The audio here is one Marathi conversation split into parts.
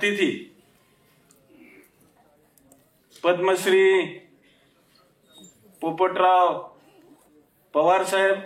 अतिथी पद्मश्री पोपटराव पवार साहेब,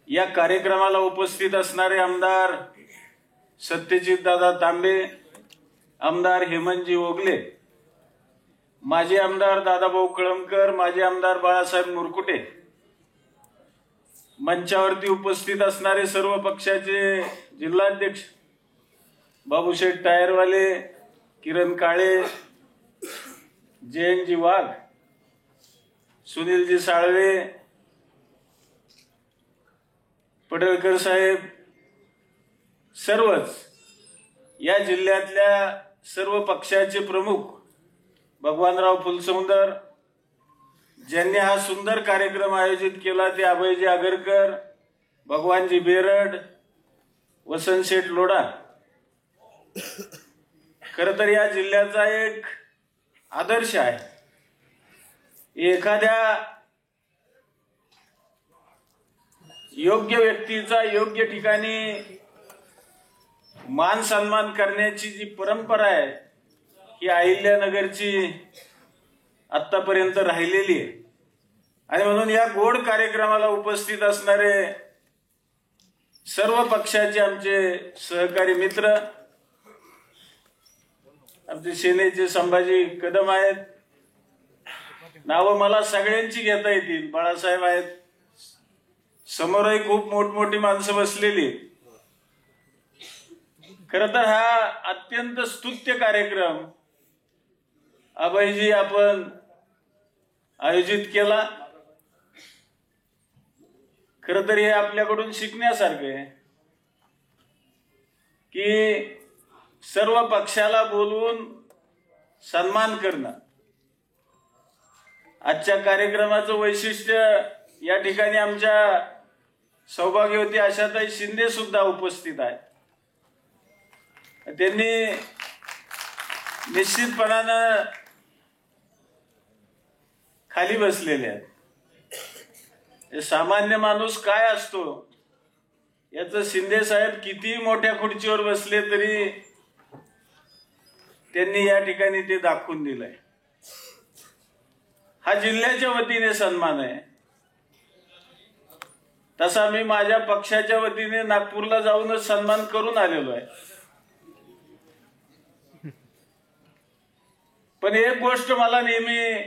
या कार्यक्रमाला उपस्थित असणारे आमदार सत्यजित दादा तांबे, आमदार हेमंतजी ओगले, माजी आमदार दादाभाऊ कळमकर, माजी आमदार बाळासाहेब मुरकुटे, मंचावरती उपस्थित असणारे सर्व पक्षाचे जिल्हाध्यक्ष बाबूशेठ टायरवाले, किरण काळे, जयंतजी वाघ, सुनीलजी साळवे, पडळकर साहेब, सर्वच या जिल्ह्यातल्या सर्व पक्षाचे प्रमुख, भगवानराव फुलसुंदर, ज्यांनी हा सुंदर कार्यक्रम आयोजित केला ते अभयजी आगरकर, भगवानजी बेरड, वसंत शेठ लोढा. खरं तर या जिल्ह्याचा एक आदर्श आहे. एखाद्या योग्य व्यक्तीचा योग्य ठिकाणी मान सन्मान करण्याची जी परंपरा आहे ही अहिल्यानगरची आतापर्यंत राहिलेली आहे. आणि म्हणून या गोड कार्यक्रमाला उपस्थित असणारे सर्व पक्षाचे आमचे सहकारी मित्र, आमचे सेनेचे संभाजी कदम आहेत, नावं मला सगळ्यांची घेता येतील, बाळासाहेब आहेत, समोरही खूप मोठमोठी माणसं बसलेली. खरं तर हा अत्यंत स्तुत्य कार्यक्रम अभयजी आपण आयोजित केला. खरं तर हे आपल्याकडून शिकण्यासारखं आहे की सर्व पक्षाला बोलवून सन्मान करणं. आजच्या कार्यक्रमाचं वैशिष्ट्य, या ठिकाणी आमच्या सौभाग्यवती आशाताई शिंदे सुद्धा उपस्थित आहेत. त्यांनी निश्चितपणानं खाली बसलेले आहेत. सामान्य माणूस काय असतो याचं शिंदे साहेब किती मोठ्या खुर्चीवर बसले तरी त्यांनी या ठिकाणी ते दाखवून दिलंय. हा जिल्ह्याच्या वतीने सन्मान आहे. तसा मी माझ्या पक्षाच्या वतीने नागपूरला जाऊनच सन्मान करून आलेलो आहे. पण एक गोष्ट मला नेहमी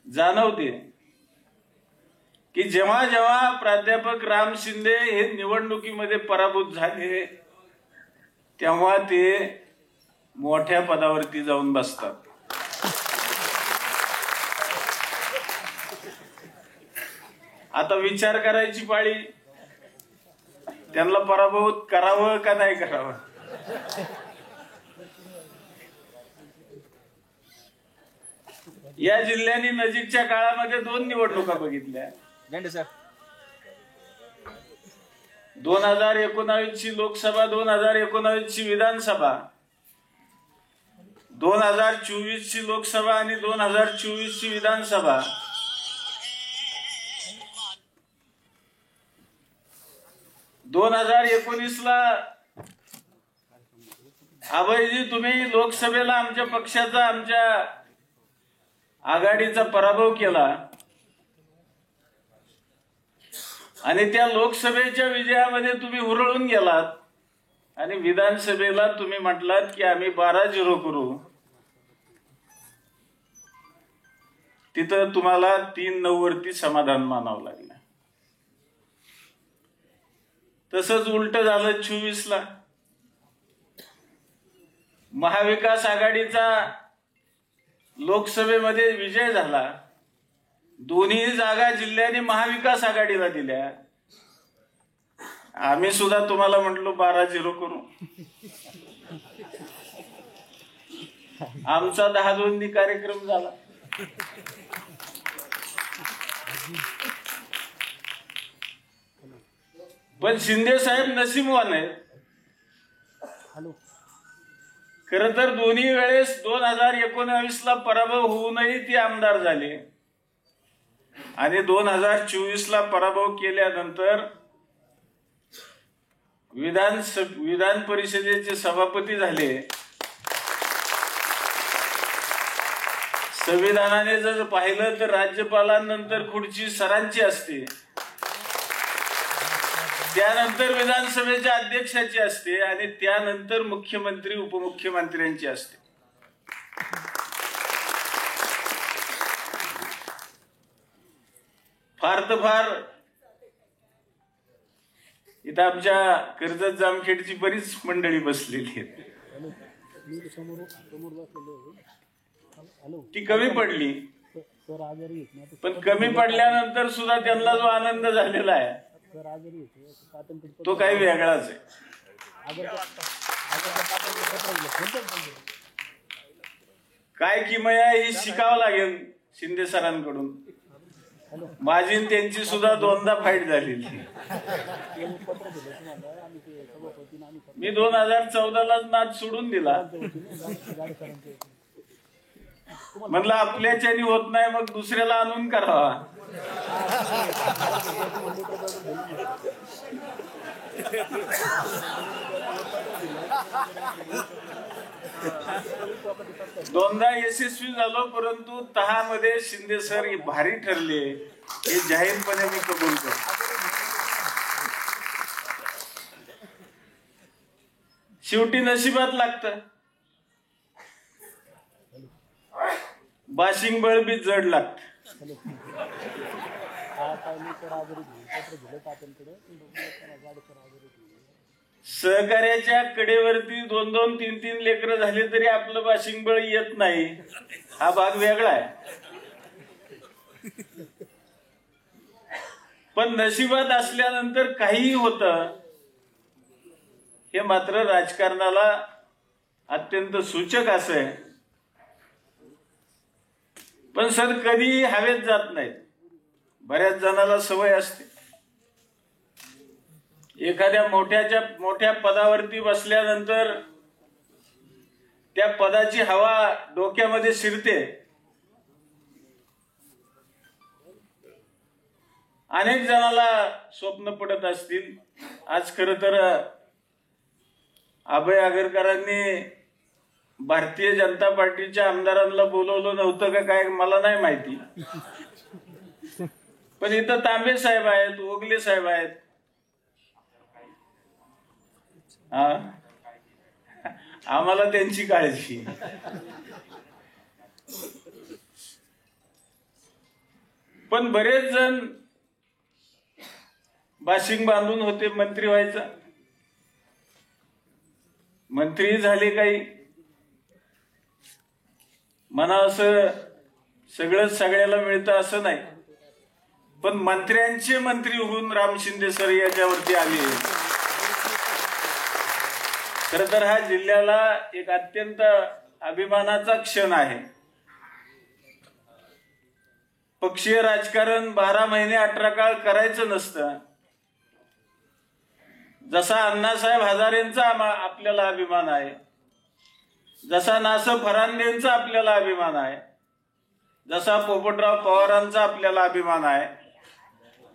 जाणवते की जेव्हा जेव्हा प्राध्यापक राम शिंदे हे निवडणुकीमध्ये पराभूत झाले तेव्हा ते मोठ्या पदावरती जाऊन बसतात. आता विचार करायची पाळी, त्यांना पराभूत करावं का नाही करावं. या जिल्ह्याने नजीकच्या काळामध्ये 2 निवडणुका बघितल्या. 2019 ची लोकसभा, 2019 ची विधानसभा, 2024 ची लोकसभा आणि 2024 ची विधानसभा. दोन 2019 ला अभयजी तुम्ही लोकसभेला आमच्या पक्षाचा, आमच्या आघाडीचा पराभव केला आणि त्या लोकसभेच्या विजयामध्ये तुम्ही हुरळून गेलात आणि विधानसभेला तुम्ही म्हटलात की आम्ही 12-0 करू. तिथं तुम्हाला 3-9 वरती समाधान मानावं लागलं. तसंच उलट झालं 24 ला. महाविकास आघाडीचा लोकसभेमध्ये विजय झाला. दोन्ही जागा जिल्ह्याने महाविकास आघाडीला दिल्या. आम्ही सुद्धा तुम्हाला म्हटलो 12-0 करू. आमचा 10-2 कार्यक्रम झाला. पण शिंदे साहेब नशीबवान आहेत. खरं तर दोन्ही वेळेस 2019 ला पराभव होऊनही ते आमदार झाले आणि 2024 ला पराभव केल्यानंतर विधान परिषदेचे सभापती झाले। संविधानाने जर पाहिलं तर राज्यपालांनंतर खुर्ची सरांची असते, त्यानंतर विधानसभेच्या अध्यक्षाची असते आणि त्यानंतर मुख्यमंत्री उपमुख्यमंत्र्यांची असते। फार तर फार इथं आमच्या कर्जत जामखेडची बरीच मंडळी बसलेली आहेत, ती कमी पडली, पण कमी पडल्यानंतर सुद्धा त्यांना जो आनंद झालेला आहे तो काही वेगळाच आहे। काय किमया ही शिकावं लागेल शिंदे सरांकडून। माझी आणि त्यांची सुद्धा दोनदा फाईट झालेली। मी 2014लाच नाच सोडून दिला, म्हणलं आपल्याच्यानी होत नाही मग दुसऱ्याला आणून करावा। दोनदा यशस्वी झालो, परंतु 10 मध्ये शिंदे सर भारी ठरले हे जाहीरपणे मी कबूल करतो। शेवटी नशिबात लागतं, बाशिंग बळ बी जड लागत। सहकार्याच्या कडेवरती 2-2, 3-3 लेकरं झाले तरी आपलं बाशिंग बळ येत नाही, हा भाग वेगळा आहे। पण नशिबात असल्यानंतर काहीही होतं हे मात्र राजकारणाला अत्यंत सूचक असं आहे। पण सर कधी हवेत जात नाहीत, बऱ्याच जणाला सवय असते। एखाद्या मोठ्या पदावरती बसल्यानंतर त्या पदाची हवा डोक्यामध्ये शिरते। अनेक जणाला स्वप्न पडत असतील। आज खरं तर अभय आगरकरांनी भारतीय जनता पार्टीच्या आमदारांना बोलवलं नव्हतं का काय मला नाही माहिती, पण इथं तांबे साहेब आहेत, ओगले साहेब आहेत, आम्हाला त्यांची काळजी। पण बरेच जण बाशिंग बांधून होते मंत्री व्हायचा, मंत्री झाले काही म्हणा, असं सगळंच सगळ्याला मिळतं असं नाही। पण मंत्र्यांचे मंत्री होऊन राम शिंदे सर याच्यावरती आले। खरं तर हा जिल्ह्याला एक अत्यंत अभिमानाचा क्षण आहे। पक्षीय राजकारण 12 महिने 18 काळ करायचं नसतं। जसा अण्णासाहेब हजारेंचा आपल्याला अभिमान आहे, जसा नासं फरांदेंचा आपल्याला अभिमान आहे, जसा पोपटराव पवारांचा आपल्याला अभिमान आहे,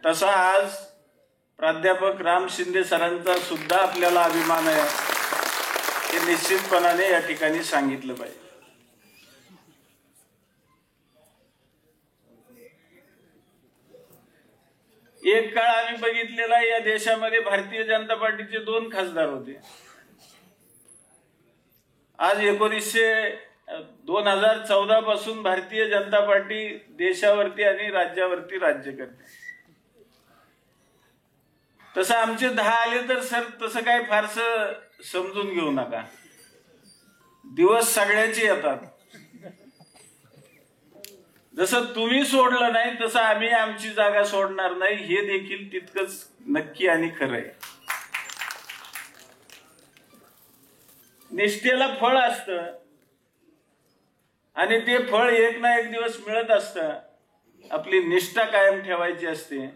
तसा आज प्राध्यापक राम शिंदे सरांचा सुद्धा आपल्याला अभिमान आहे, हे निश्चितपणाने या ठिकाणी सांगितलं पाहिजे। एक काळ आम्ही बघितलेला या देशामध्ये भारतीय जनता पार्टीचे 2 खासदार होते। आज 2014 पासून भारतीय जनता पार्टी देशावरती आणि राज्यावरती राज्य करते। तसं आमचे 10 आले तर सर तसं काय फारसं समजून घेऊ नका, दिवस सगळ्याचे येतात। जसं तुम्ही सोडलं नाही तसं आम्ही आमची जागा सोडणार नाही, हे देखील तितकंच नक्की आणि खरं आहे। निष्ठेला फळ असतं आणि ते फळ एक ना एक दिवस मिळत असतं। आपली निष्ठा कायम ठेवायची असते,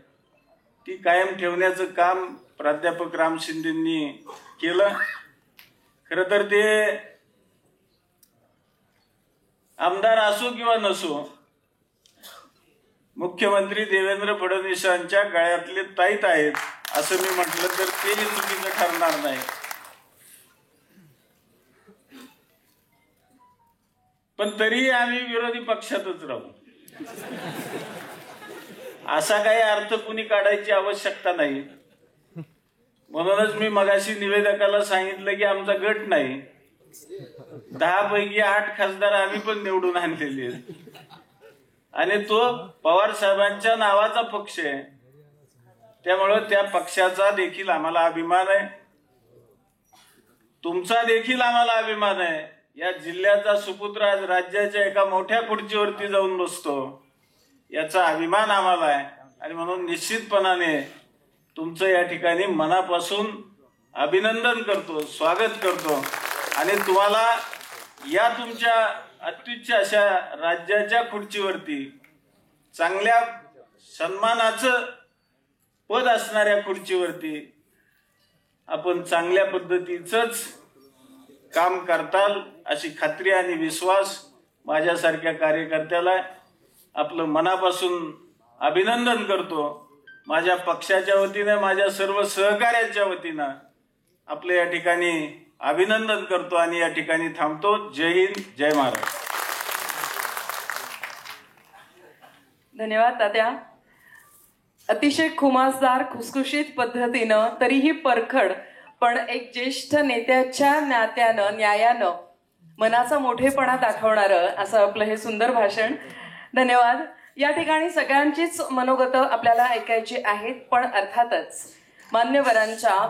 ती कायम ठेवण्याचं काम प्राध्यापक राम शिंदेंनी केलं। खरं तर ते आमदार असो किंवा नसो, मुख्यमंत्री देवेंद्र फडणवीसांच्या गळ्यातले ताईत आहेत असं मी म्हटलं तर तेही चुकीचं ठरणार नाही. पण तरीही आम्ही विरोधी पक्षातच राहू, असा काही अर्थ कुणी काढायची आवश्यकता नाही. म्हणूनच मी मगाशी निवेदकाला सांगितलं की आमचा गट नाही, 10 पैकी 8 खासदार आम्ही पण निवडून आणलेले आहेत आणि तो पवार साहेबांच्या नावाचा पक्ष आहे. त्यामुळं त्या पक्षाचा देखील आम्हाला अभिमान आहे, तुमचा देखील आम्हाला अभिमान आहे. या जिल्ह्याचा सुपुत्र आज राज्याच्या एका मोठ्या खुर्चीवरती जाऊन बसतो, याचा अभिमान आम्हाला आहे. आणि म्हणून निश्चितपणाने तुमचं या ठिकाणी मनापासून अभिनंदन करतो, स्वागत करतो आणि तुम्हाला या तुमच्या अत्युच्च अशा राज्याच्या खुर्चीवरती, चांगल्या सन्मानाचं पद असणाऱ्या खुर्चीवरती आपण चांगल्या पद्धतीचंच काम करताल अशी खात्री आणि विश्वास माझ्यासारख्या कार्यकर्त्याला आहे. आपलं मनापासून अभिनंदन करतो. माझ्या पक्षाच्या वतीने, माझ्या सर्व सहकाऱ्यांच्या वतीनं आपलं या ठिकाणी अभिनंदन करतो आणि या ठिकाणी थांबतो. जय हिंद, जय महाराष्ट्र. धन्यवाद तात्या. अतिशय खुमासदार, खुसखुशीत पद्धतीनं, तरीही परखड, पण एक ज्येष्ठ नेत्याच्या नात्यानं, न्यायानं मनाचा मोठेपणा दाखवणारं असं आपलं हे सुंदर भाषण. धन्यवाद. या ठिकाणी सगळ्यांचीच मनोगतं आपल्याला ऐकायची आहेत, पण अर्थातच मान्यवरांच्या